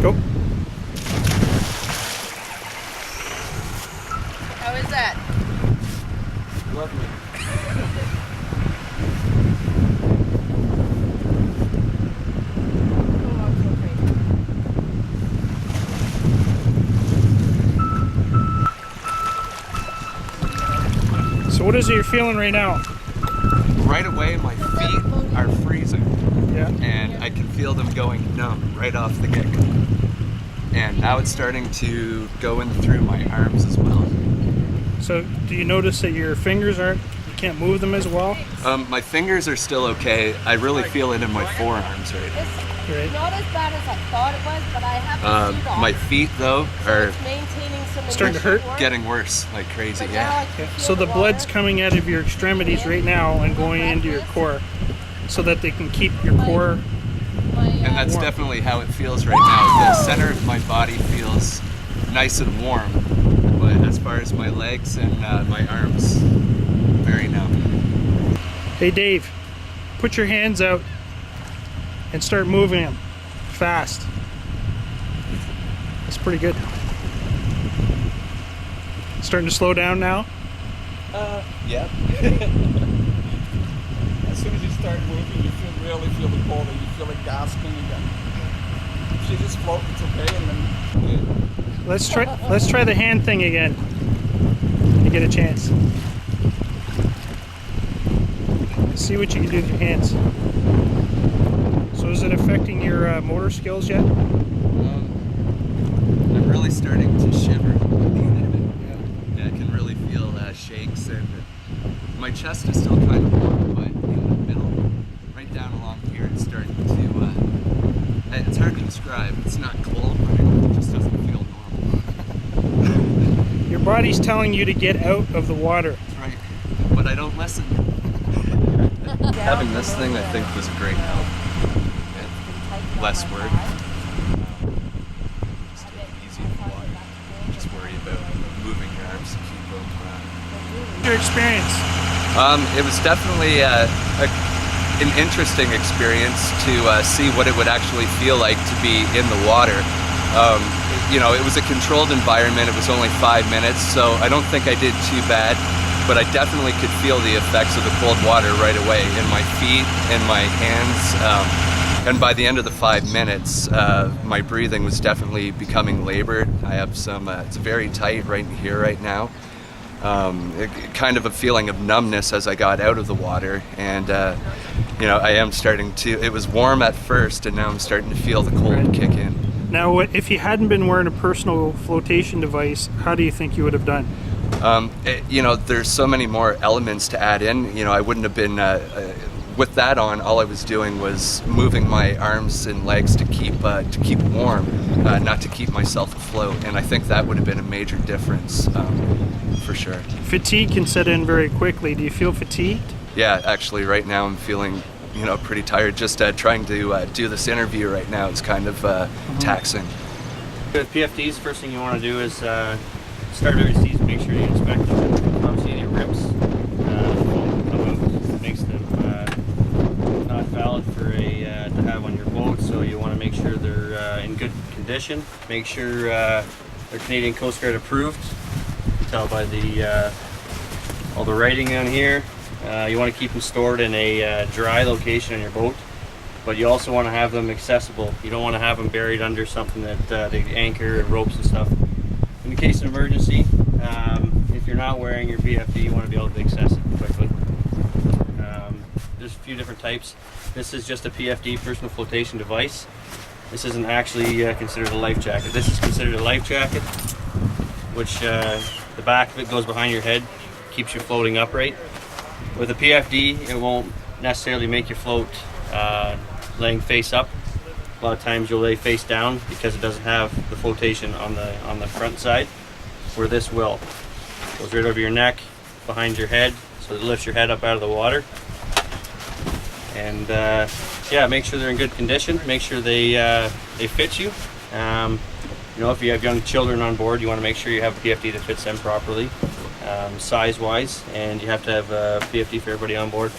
Go. How is that? Lovely. So what is it you're feeling right now? Right away, my feet are freezing. Yeah. And I can feel them going numb right off the get-go. And now it's starting to go in through my arms as well. So do you notice that your fingers you can't move them as well? My fingers are still okay. I really feel it in my forearms right now. Right. Not as bad as I thought it was, but I have to My feet, though, are maintaining some starting to hurt? getting worse like crazy, yeah. So the blood's coming out of your extremities right now and going into your core so that they can keep your core. And that's warm. Definitely how it feels right now. The center of my body feels nice and warm, but as far as my legs and my arms, very numb. Hey Dave, put your hands out and start moving them fast. That's pretty good. Starting to slow down now? Yeah. As soon as you start moving, you really feel the cold and you feel it gasping again. If you just float, it's okay, and then Let's try the hand thing again. You get a chance. See what you can do with your hands. So is it affecting your motor skills yet? I'm really starting to shiver. Yeah, I can really feel shakes, and my chest is still kind of warm, but in the middle, right down along here, it's starting to, it's hard to describe. It's not cold, but it just doesn't feel normal. Your body's telling you to get out of the water. That's right, but I don't listen. Having this thing, I think, was a great help. Less work. Just take it easy in the water. Just worry about moving your arms to keep them. Your experience? It was definitely an interesting experience to see what it would actually feel like to be in the water. You know, it was a controlled environment. It was only 5 minutes, so I don't think I did too bad. But I definitely could feel the effects of the cold water right away in my feet, in my hands. And by the end of the 5 minutes, my breathing was definitely becoming labored. I have some, it's very tight right here right now. Kind of a feeling of numbness as I got out of the water. And, you know, I am starting to, it was warm at first, and now I'm starting to feel the cold kick in. Now, if you hadn't been wearing a personal flotation device, how do you think you would have done? You know, there's so many more elements to add in. You know, I wouldn't have been, with that on, all I was doing was moving my arms and legs to keep warm, not to keep myself afloat. And I think that would have been a major difference, for sure. Fatigue can set in very quickly. Do you feel fatigued? Yeah, actually, right now I'm feeling, you know, pretty tired. Just trying to do this interview right now is kind of taxing. With PFDs, first thing you want to do is start every season, make sure you inspect them. Obviously, any rips makes them not valid for to have on your boat, so you want to make sure they're in good condition. Make sure they're Canadian Coast Guard approved. You can tell by the all the writing on here. You want to keep them stored in a dry location on your boat, but you also want to have them accessible. You don't want to have them buried under something that they anchor and ropes and stuff. In the case of emergency, if you're not wearing your PFD, you want to be able to access it quickly. There's a few different types. This is just a PFD, personal flotation device. This isn't actually considered a life jacket. This is considered a life jacket, which the back of it goes behind your head, keeps you floating upright. With a PFD, it won't necessarily make you float laying face up. A lot of times you'll lay face down because it doesn't have the flotation on the front side, where this will. It goes right over your neck, behind your head, so it lifts your head up out of the water. And yeah, make sure they're in good condition. Make sure they fit you. You know, if you have young children on board, you want to make sure you have a PFD that fits them properly, size-wise, and you have to have a PFD for everybody on board.